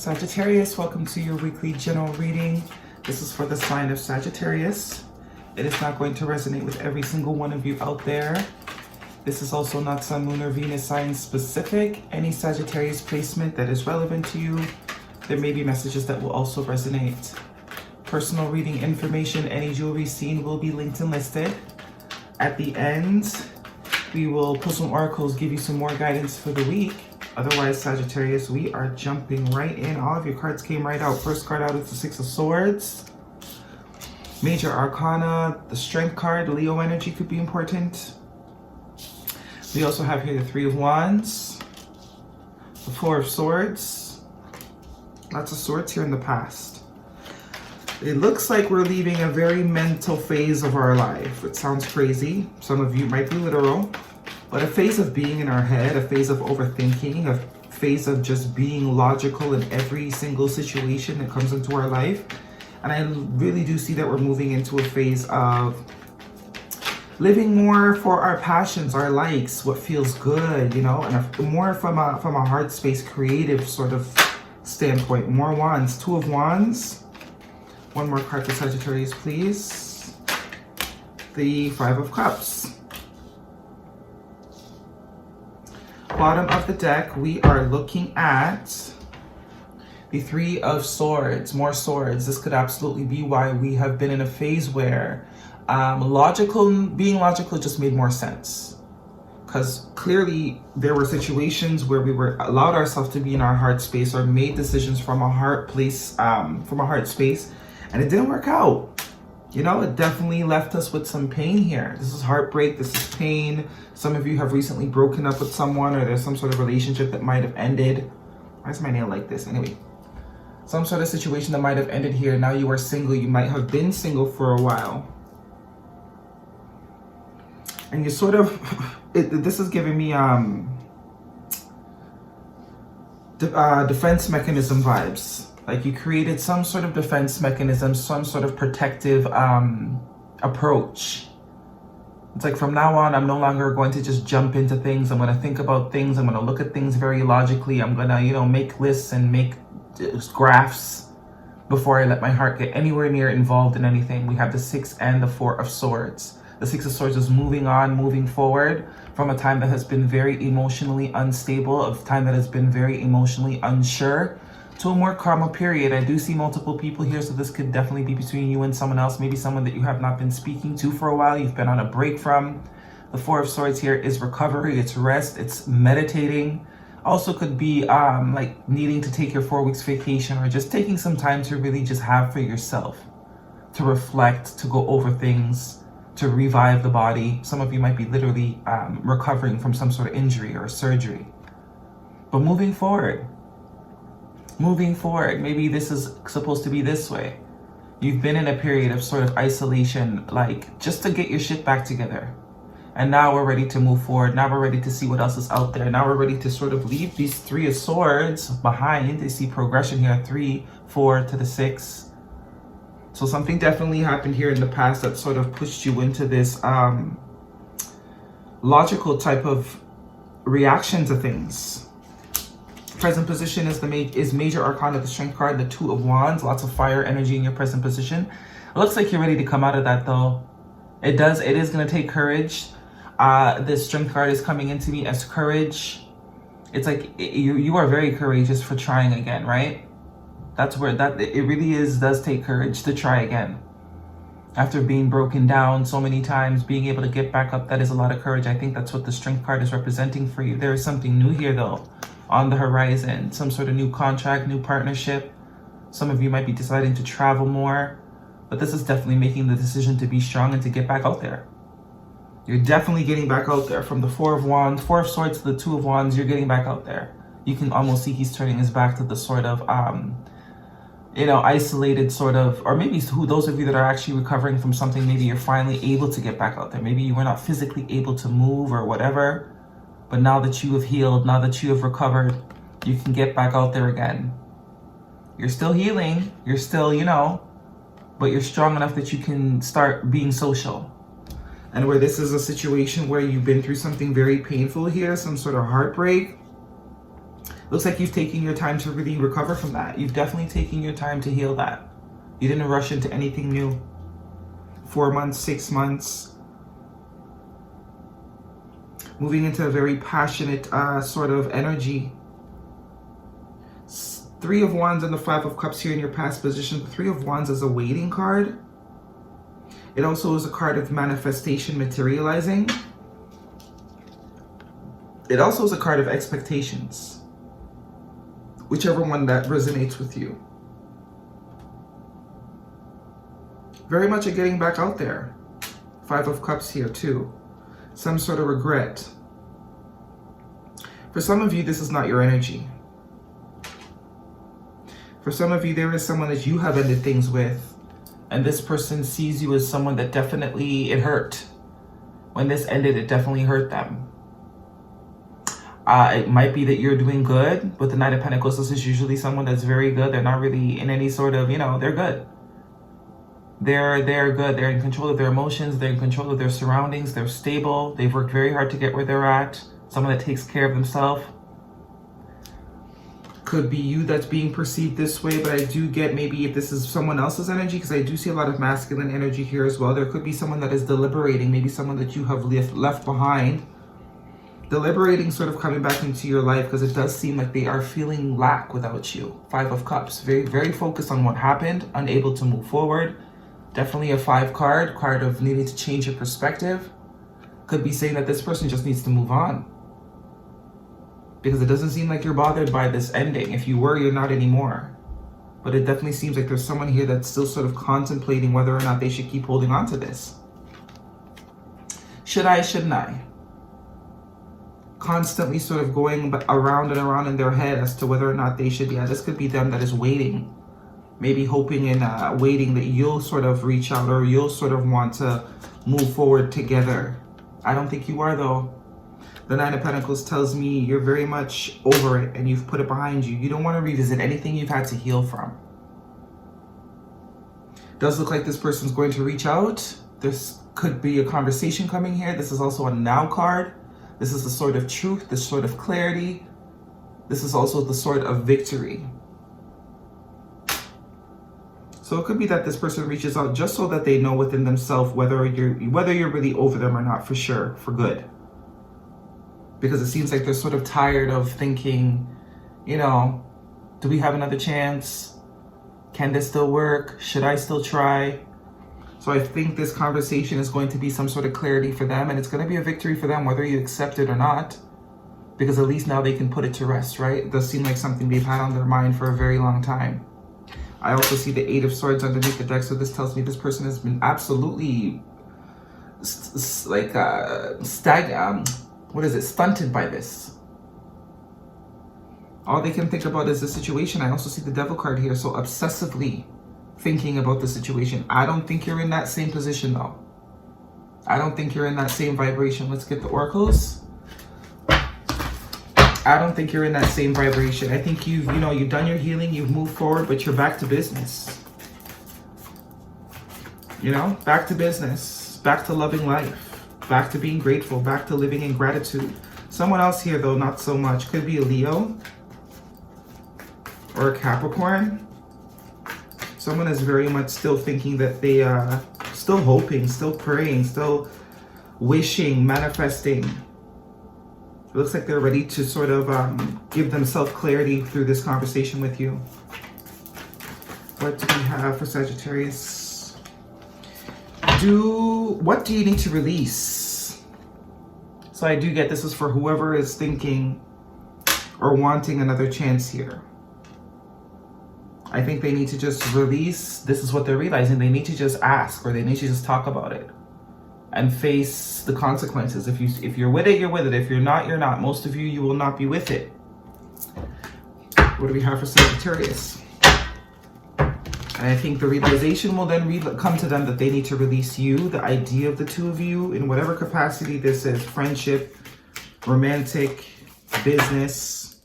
Sagittarius, welcome to your weekly general reading. This is for the sign of Sagittarius. It is not going to resonate with every single one of you out there. This is also not Sun, Moon, or Venus sign specific. Any Sagittarius placement that is relevant to you, there may be messages that will also resonate. Personal reading information, any jewelry seen will be linked and listed. At the end, we will pull some oracles, give you some more guidance for the week. Otherwise, Sagittarius, we are jumping right in. All of your cards came right out. First card out is the Six of Swords. Major Arcana, the Strength card, Leo energy could be important. We also have here the Three of Wands, the Four of Swords. Lots of swords here in the past. It looks like we're leaving a very mental phase of our life. It sounds crazy. Some of you might be literal. But a phase of being in our head, a phase of overthinking, a phase of just being logical in every single situation that comes into our life. And I really do see that we're moving into a phase of living more for our passions, our likes, what feels good, you know, and more from a heart space, creative sort of standpoint. More wands, Two of Wands. One more card for Sagittarius, please. The Five of Cups. Bottom of the deck, we are looking at the Three of Swords, more swords. This could absolutely be why we have been in a phase where being logical just made more sense. Because clearly there were situations where we were allowed ourselves to be in our heart space or made decisions from a heart place, from a heart space, and it didn't work out. You know, it definitely left us with some pain here. This is heartbreak, this is pain. Some of you have recently broken up with someone, or there's some sort of relationship that might have ended. Why is my nail like this? Anyway, some sort of situation that might have ended here. Now you are single. You might have been single for a while. And you sort of, this is giving me defense mechanism vibes. Like you created some sort of defense mechanism, some sort of protective approach. It's like from now on, I'm no longer going to just jump into things. I'm going to think about things. I'm going to look at things very logically. I'm going to, you know, make lists and make graphs before I let my heart get anywhere near involved in anything. We have the Six and the Four of Swords. The Six of Swords is moving on, moving forward from a time that has been very emotionally unstable, a time that has been very emotionally unsure, to a more calmer period. I do see multiple people here, so this could definitely be between you and someone else, maybe someone that you have not been speaking to for a while, you've been on a break from. The Four of Swords here is recovery, it's rest, it's meditating. Also could be like needing to take your 4 weeks vacation, or just taking some time to really just have for yourself, to reflect, to go over things, to revive the body. Some of you might be literally recovering from some sort of injury or surgery. But moving forward, maybe this is supposed to be this way. You've been in a period of sort of isolation, like just to get your shit back together. And now we're ready to move forward. Now we're ready to see what else is out there. Now we're ready to sort of leave these Three of Swords behind. I see progression here, 3, 4 to the 6. So something definitely happened here in the past that sort of pushed you into this logical type of reaction to things. Present position is Major Arcana, the Strength card, the Two of Wands. Lots of fire energy in your present position. It looks like you're ready to come out of that though. It is going to take courage. This Strength card is coming into me as courage. It's like you are very courageous for trying again, right? That's where it really does take courage to try again. After being broken down so many times, being able to get back up, that is a lot of courage. I think that's what the Strength card is representing for you. There is something new here though on the horizon, some sort of new contract, new partnership. Some of you might be deciding to travel more, but this is definitely making the decision to be strong and to get back out there. You're definitely getting back out there. From the Four of Wands, Four of Swords to the Two of Wands, you're getting back out there. You can almost see he's turning his back to the sort of, you know, isolated sort of, or maybe those of you that are actually recovering from something, maybe you're finally able to get back out there. Maybe you were not physically able to move or whatever, but now that you have healed, now that you have recovered, you can get back out there again. You're still healing, you're still, you know, but you're strong enough that you can start being social. And where this is a situation where you've been through something very painful here, some sort of heartbreak, Looks like you've taken your time to really recover from that. You've definitely taken your time to heal that. You didn't rush into anything new. 4 months, 6 months. Moving into a very passionate sort of energy. 3 of Wands and the 5 of Cups here in your past position. 3 of Wands is a waiting card. It also is a card of manifestation, materializing. It also is a card of expectations. Whichever one that resonates with you. Very much a getting back out there. 5 of Cups here too. Some sort of regret. For some of you, this is not your energy. For some of you, there is someone that you have ended things with, and this person sees you as someone that definitely, it hurt. When this ended, it definitely hurt them. It might be that you're doing good. With the Knight of Pentacles, this is usually someone that's very good. They're not really in any sort of, they're good. They're good. They're in control of their emotions. They're in control of their surroundings. They're stable. They've worked very hard to get where they're at. Someone that takes care of themselves. Could be you that's being perceived this way, but I do get maybe if this is someone else's energy, because I do see a lot of masculine energy here as well. There could be someone that is deliberating, maybe someone that you have left behind. Deliberating, sort of coming back into your life, because it does seem like they are feeling lack without you. 5 of Cups, very, very focused on what happened, unable to move forward. Definitely a 5 card of needing to change your perspective. Could be saying that this person just needs to move on. Because it doesn't seem like you're bothered by this ending. If you were, you're not anymore. But it definitely seems like there's someone here that's still sort of contemplating whether or not they should keep holding on to this. Should I, shouldn't I? Constantly sort of going around and around in their head as to whether or not they should. Yeah, this could be them that is waiting. Maybe hoping and waiting that you'll sort of reach out, or you'll sort of want to move forward together. I don't think you are, though. The 9 of Pentacles tells me you're very much over it and you've put it behind you. You don't want to revisit anything you've had to heal from. Does look like this person's going to reach out. This could be a conversation coming here. This is also a now card. This is the sword of truth, the sword of clarity. This is also the sword of victory. So it could be that this person reaches out just so that they know within themselves whether you're really over them or not, for sure, for good. Because it seems like they're sort of tired of thinking, do we have another chance? Can this still work? Should I still try? So I think this conversation is going to be some sort of clarity for them, and it's going to be a victory for them, whether you accept it or not. Because at least now they can put it to rest, right? It does seem like something they've had on their mind for a very long time. I also see the 8 of Swords underneath the deck, so this tells me this person has been absolutely stunted by this. All they can think about is the situation. I also see the Devil card here, so obsessively thinking about the situation. I don't think you're in that same position, though. I don't think you're in that same vibration. Let's get the oracles. I don't think you're in that same vibration. I think you've done your healing, you've moved forward, but you're back to business. Back to business, back to loving life, back to being grateful, back to living in gratitude. Someone else here, though, not so much. Could be a Leo or a Capricorn. Someone is very much still thinking that they are still hoping, still praying, still wishing, manifesting. It looks like they're ready to sort of give themselves clarity through this conversation with you. What do we have for Sagittarius? What do you need to release? So I do get this is for whoever is thinking or wanting another chance here. I think they need to just release. This is what they're realizing. They need to just ask, or they need to just talk about it and face the consequences. If you're with it, you're with it. If you're not, you're not. Most of you, you will not be with it. What do we have for Sagittarius? And I think the realization will then come to them that they need to release you, the idea of the two of you, in whatever capacity this is. Friendship, romantic, business.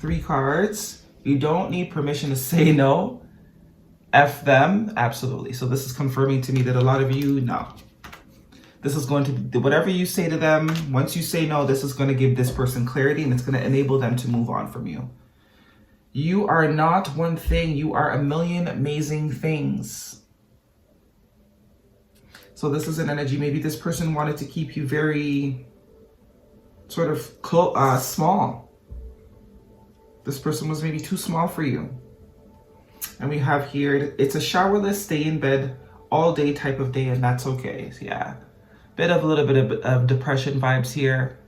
3 cards. You don't need permission to say no. F them. Absolutely. So this is confirming to me that a lot of you, no. This is going to, whatever you say to them, once you say no, this is going to give this person clarity and it's going to enable them to move on from you. You are not one thing. You are a million amazing things. So this is an energy. Maybe this person wanted to keep you very sort of small. This person was maybe too small for you. And we have here, it's a showerless, stay in bed all day type of day, and that's okay. Yeah. A little bit of depression vibes here.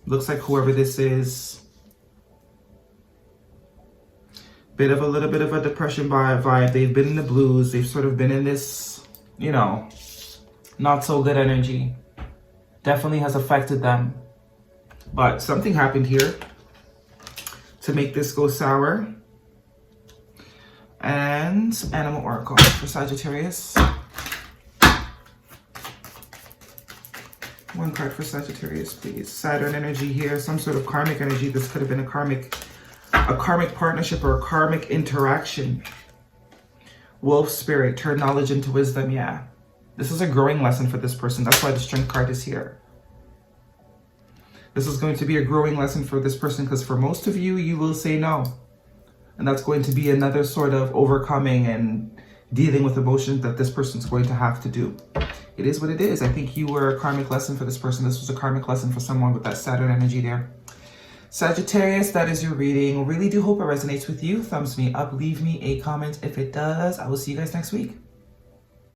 Looks like whoever this is. A little bit of a depression vibe. They've been in the blues. They've sort of been in this, you know, not so good energy. Definitely has affected them. But something happened here to make this go sour. And Animal Oracle for Sagittarius. One card for Sagittarius, please. Saturn energy here, some sort of karmic energy. This could have been a karmic partnership or a karmic interaction. Wolf spirit, turn knowledge into wisdom. Yeah, this is a growing lesson for this person. That's why the Strength card is here. This is going to be a growing lesson for this person because for most of you, you will say no. And that's going to be another sort of overcoming and dealing with emotions that this person's going to have to do. It is what it is. I think you were a karmic lesson for this person. This was a karmic lesson for someone with that Saturn energy there. Sagittarius, that is your reading. Really do hope it resonates with you. Thumbs me up. Leave me a comment if it does. I will see you guys next week.